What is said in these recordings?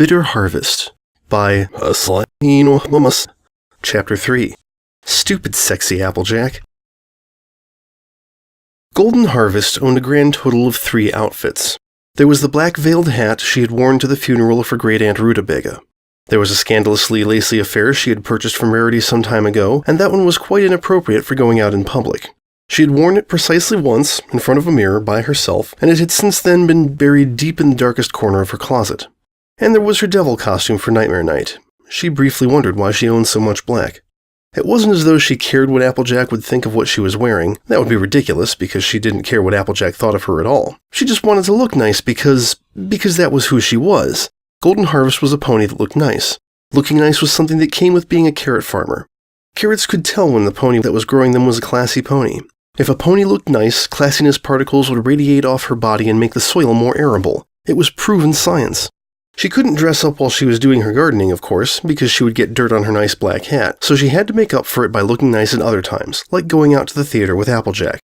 Bitter Harvest by Chapter 3. Stupid Sexy Applejack. Golden Harvest owned a grand total of 3 outfits. There was the black veiled hat she had worn to the funeral of her great-aunt Rutabaga. There was a scandalously lacy affair she had purchased from Rarity some time ago, and that one was quite inappropriate for going out in public. She had worn it precisely once, in front of a mirror, by herself, and it had since then been buried deep in the darkest corner of her closet. And there was her devil costume for Nightmare Night. She briefly wondered why she owned so much black. It wasn't as though she cared what Applejack would think of what she was wearing. That would be ridiculous, because she didn't care what Applejack thought of her at all. She just wanted to look nice because that was who she was. Golden Harvest was a pony that looked nice. Looking nice was something that came with being a carrot farmer. Carrots could tell when the pony that was growing them was a classy pony. If a pony looked nice, classiness particles would radiate off her body and make the soil more arable. It was proven science. She couldn't dress up while she was doing her gardening, of course, because she would get dirt on her nice black hat, so she had to make up for it by looking nice at other times, like going out to the theater with Applejack.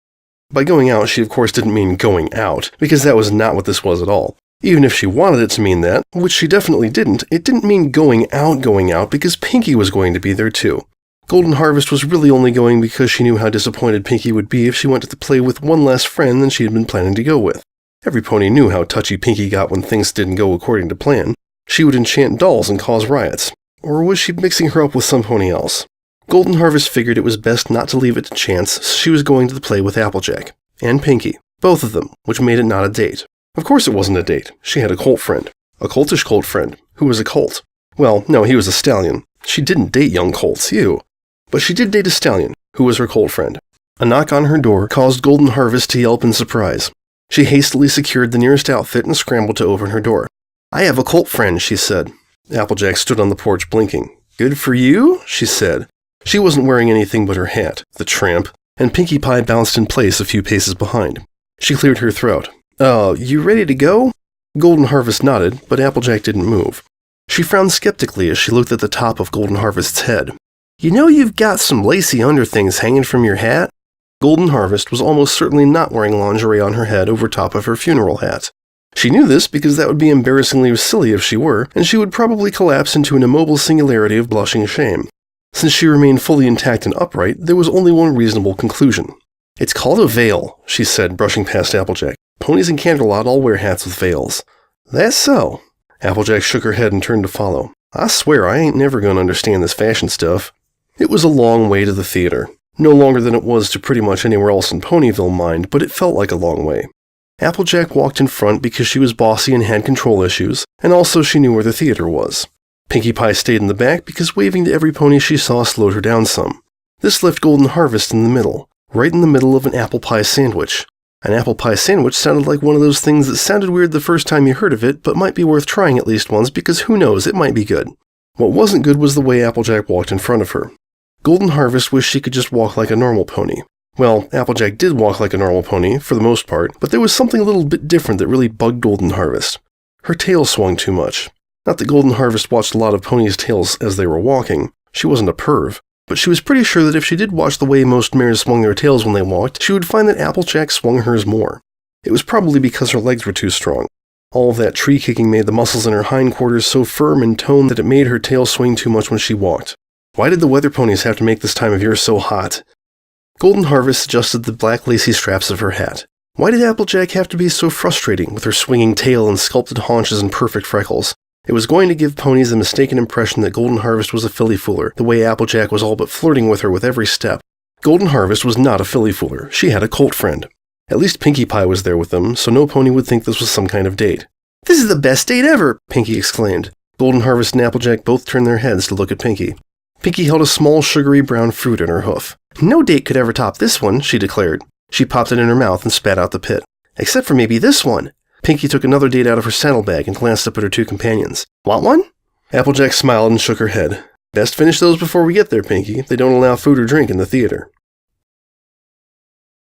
By going out, she of course didn't mean going out, because that was not what this was at all. Even if she wanted it to mean that, which she definitely didn't, it didn't mean going out because Pinky was going to be there too. Golden Harvest was really only going because she knew how disappointed Pinky would be if she went to the play with one less friend than she had been planning to go with. Every pony knew how touchy Pinky got when things didn't go according to plan. She would enchant dolls and cause riots. Or was she mixing her up with some pony else? Golden Harvest figured it was best not to leave it to chance, so she was going to the play with Applejack. And Pinky. Both of them, which made it not a date. Of course it wasn't a date. She had a colt friend. A coltish colt friend, who was a colt. Well, no, he was a stallion. She didn't date young colts, ew. But she did date a stallion, who was her colt friend. A knock on her door caused Golden Harvest to yelp in surprise. She hastily secured the nearest outfit and scrambled to open her door. "I have a colt friend," she said. Applejack stood on the porch blinking. "Good for you?" she said. She wasn't wearing anything but her hat, the tramp, and Pinkie Pie bounced in place a few paces behind. She cleared her throat. You ready to go?" Golden Harvest nodded, but Applejack didn't move. She frowned skeptically as she looked at the top of Golden Harvest's head. "You know you've got some lacy underthings hanging from your hat?" Golden Harvest was almost certainly not wearing lingerie on her head over top of her funeral hat. She knew this because that would be embarrassingly silly if she were, and she would probably collapse into an immobile singularity of blushing shame. Since she remained fully intact and upright, there was only one reasonable conclusion. "It's called a veil," she said, brushing past Applejack. "Ponies in Canterlot all wear hats with veils." "That's so." Applejack shook her head and turned to follow. "I swear I ain't never gonna understand this fashion stuff." It was a long way to the theater. No longer than it was to pretty much anywhere else in Ponyville, mind, but it felt like a long way. Applejack walked in front because she was bossy and had control issues, and also she knew where the theater was. Pinkie Pie stayed in the back because waving to every pony she saw slowed her down some. This left Golden Harvest in the middle, right in the middle of an apple pie sandwich. An apple pie sandwich sounded like one of those things that sounded weird the first time you heard of it, but might be worth trying at least once because who knows, it might be good. What wasn't good was the way Applejack walked in front of her. Golden Harvest wished she could just walk like a normal pony. Well, Applejack did walk like a normal pony, for the most part, but there was something a little bit different that really bugged Golden Harvest. Her tail swung too much. Not that Golden Harvest watched a lot of ponies' tails as they were walking. She wasn't a perv. But she was pretty sure that if she did watch the way most mares swung their tails when they walked, she would find that Applejack swung hers more. It was probably because her legs were too strong. All of that tree-kicking made the muscles in her hindquarters so firm and toned that it made her tail swing too much when she walked. Why did the weather ponies have to make this time of year so hot? Golden Harvest adjusted the black lacy straps of her hat. Why did Applejack have to be so frustrating with her swinging tail and sculpted haunches and perfect freckles? It was going to give ponies the mistaken impression that Golden Harvest was a filly fooler, the way Applejack was all but flirting with her with every step. Golden Harvest was not a filly fooler. She had a colt friend. At least Pinkie Pie was there with them, so no pony would think this was some kind of date. "This is the best date ever!" Pinkie exclaimed. Golden Harvest and Applejack both turned their heads to look at Pinkie. Pinkie held a small sugary brown fruit in her hoof. "No date could ever top this one," she declared. She popped it in her mouth and spat out the pit. "Except for maybe this one." Pinkie took another date out of her saddlebag and glanced up at her 2 companions. "Want one?" Applejack smiled and shook her head. "Best finish those before we get there, Pinkie. They don't allow food or drink in the theater."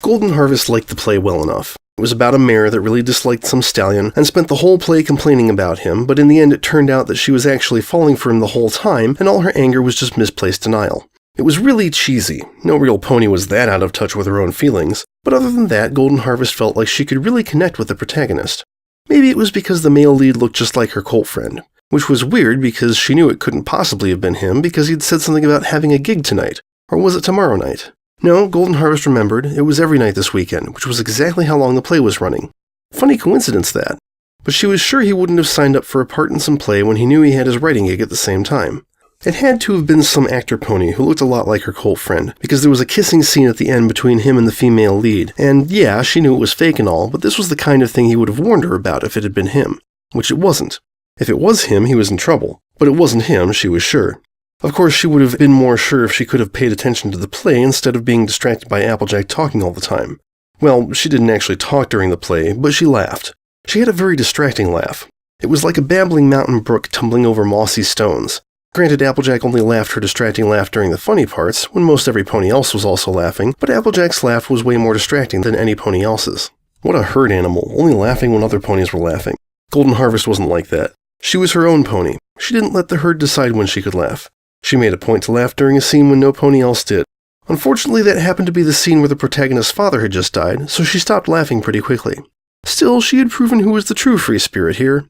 Golden Harvest liked the play well enough. It was about a mare that really disliked some stallion and spent the whole play complaining about him, but in the end it turned out that she was actually falling for him the whole time, and all her anger was just misplaced denial. It was really cheesy. No real pony was that out of touch with her own feelings, but other than that, Golden Harvest felt like she could really connect with the protagonist. Maybe it was because the male lead looked just like her colt friend. which was weird because she knew it couldn't possibly have been him because he'd said something about having a gig tonight. Or was it tomorrow night? No, Golden Harvest remembered. It was every night this weekend, which was exactly how long the play was running. Funny coincidence, that. But she was sure he wouldn't have signed up for a part in some play when he knew he had his writing gig at the same time. It had to have been some actor pony who looked a lot like her cult friend, because there was a kissing scene at the end between him and the female lead, and yeah, she knew it was fake and all, but this was the kind of thing he would have warned her about if it had been him. Which it wasn't. If it was him, he was in trouble. But it wasn't him, she was sure. Of course, she would have been more sure if she could have paid attention to the play instead of being distracted by Applejack talking all the time. Well, she didn't actually talk during the play, but she laughed. She had a very distracting laugh. It was like a babbling mountain brook tumbling over mossy stones. Granted, Applejack only laughed her distracting laugh during the funny parts, when most every pony else was also laughing, but Applejack's laugh was way more distracting than any pony else's. What a herd animal, only laughing when other ponies were laughing. Golden Harvest wasn't like that. She was her own pony. She didn't let the herd decide when she could laugh. She made a point to laugh during a scene when no pony else did. Unfortunately, that happened to be the scene where the protagonist's father had just died, so she stopped laughing pretty quickly. Still, she had proven who was the true free spirit here.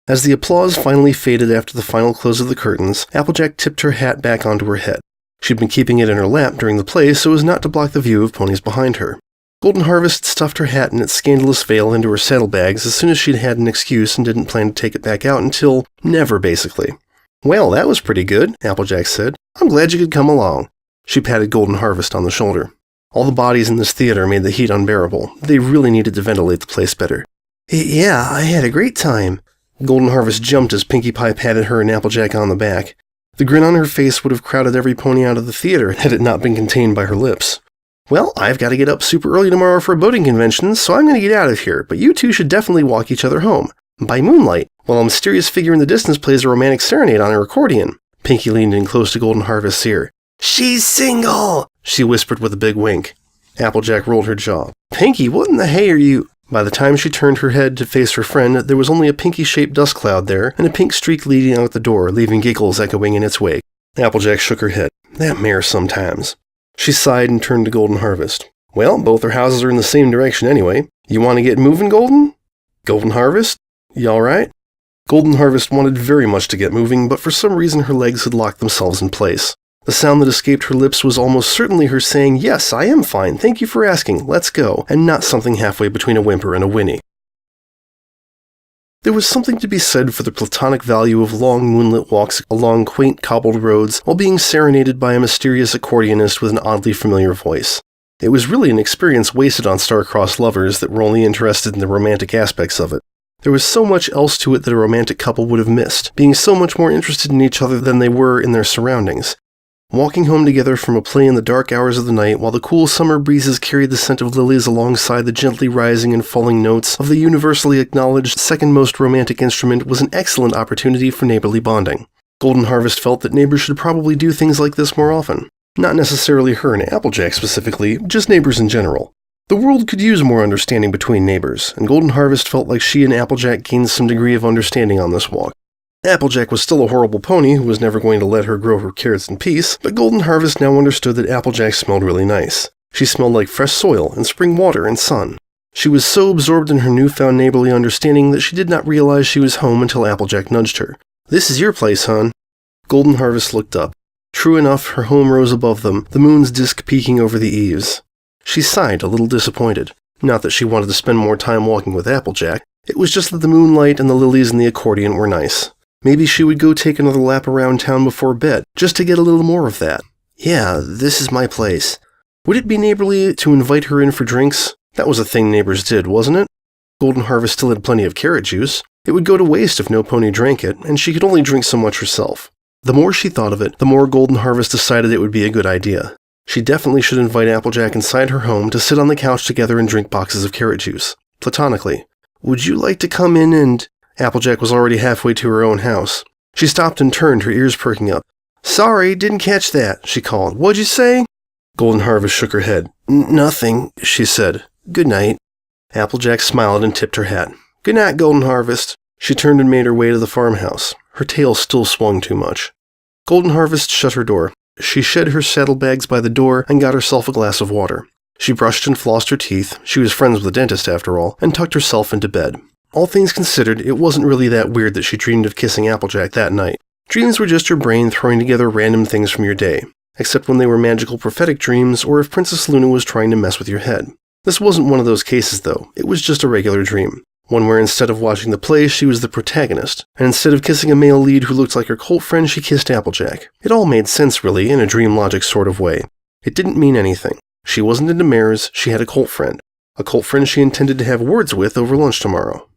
As the applause finally faded after the final close of the curtains, Applejack tipped her hat back onto her head. She'd been keeping it in her lap during the play so as not to block the view of ponies behind her. Golden Harvest stuffed her hat and its scandalous veil into her saddlebags as soon as she'd had an excuse and didn't plan to take it back out until never, basically. Well, that was pretty good, Applejack said. I'm glad you could come along. She patted Golden Harvest on the shoulder. All the bodies in this theater made the heat unbearable. They really needed to ventilate the place better. Yeah, I had a great time. Golden Harvest jumped as Pinkie Pie patted her and Applejack on the back. The grin on her face would have crowded every pony out of the theater had it not been contained by her lips. Well, I've got to get up super early tomorrow for a boating convention, so I'm going to get out of here, but you two should definitely walk each other home. By moonlight, while a mysterious figure in the distance plays a romantic serenade on her accordion. Pinkie leaned in close to Golden Harvest's ear. She's single, she whispered with a big wink. Applejack rolled her jaw. Pinkie, what in the hay are you... By the time she turned her head to face her friend, there was only a pinky-shaped dust cloud there, and a pink streak leading out the door, leaving giggles echoing in its wake. Applejack shook her head. That mare sometimes. She sighed and turned to Golden Harvest. Well, both our houses are in the same direction anyway. You want to get moving, Golden? Golden Harvest? You all right? Golden Harvest wanted very much to get moving, but for some reason her legs had locked themselves in place. The sound that escaped her lips was almost certainly her saying, yes, I am fine, thank you for asking, let's go, and not something halfway between a whimper and a whinny. There was something to be said for the platonic value of long moonlit walks along quaint cobbled roads while being serenaded by a mysterious accordionist with an oddly familiar voice. It was really an experience wasted on star-crossed lovers that were only interested in the romantic aspects of it. There was so much else to it that a romantic couple would have missed, being so much more interested in each other than they were in their surroundings. Walking home together from a play in the dark hours of the night while the cool summer breezes carried the scent of lilies alongside the gently rising and falling notes of the universally acknowledged second most romantic instrument was an excellent opportunity for neighborly bonding. Golden Harvest felt that neighbors should probably do things like this more often. Not necessarily her and Applejack specifically, just neighbors in general. The world could use more understanding between neighbors, and Golden Harvest felt like she and Applejack gained some degree of understanding on this walk. Applejack was still a horrible pony who was never going to let her grow her carrots in peace, but Golden Harvest now understood that Applejack smelled really nice. She smelled like fresh soil and spring water and sun. She was so absorbed in her newfound neighborly understanding that she did not realize she was home until Applejack nudged her. This is your place, hon. Golden Harvest looked up. True enough, her home rose above them, the moon's disk peeking over the eaves. She sighed, a little disappointed. Not that she wanted to spend more time walking with Applejack. It was just that the moonlight and the lilies and the accordion were nice. Maybe she would go take another lap around town before bed, just to get a little more of that. Yeah, this is my place. Would it be neighborly to invite her in for drinks? That was a thing neighbors did, wasn't it? Golden Harvest still had plenty of carrot juice. It would go to waste if no pony drank it, and she could only drink so much herself. The more she thought of it, the more Golden Harvest decided it would be a good idea. She definitely should invite Applejack inside her home to sit on the couch together and drink boxes of carrot juice. Platonically. Would you like to come in and... Applejack was already halfway to her own house. She stopped and turned, her ears perking up. Sorry, didn't catch that, she called. What'd you say? Golden Harvest shook her head. Nothing, she said. Good night. Applejack smiled and tipped her hat. Good night, Golden Harvest. She turned and made her way to the farmhouse. Her tail still swung too much. Golden Harvest shut her door. She shed her saddlebags by the door and got herself a glass of water. She brushed and flossed her teeth, she was friends with the dentist after all, and tucked herself into bed. All things considered, it wasn't really that weird that she dreamed of kissing Applejack that night. Dreams were just your brain throwing together random things from your day, except when they were magical prophetic dreams or if Princess Luna was trying to mess with your head. This wasn't one of those cases though, it was just a regular dream. One where instead of watching the play, she was the protagonist, and instead of kissing a male lead who looked like her cult friend, she kissed Applejack. It all made sense really, in a dream logic sort of way. It didn't mean anything. She wasn't into mares, she had a cult friend she intended to have words with over lunch tomorrow.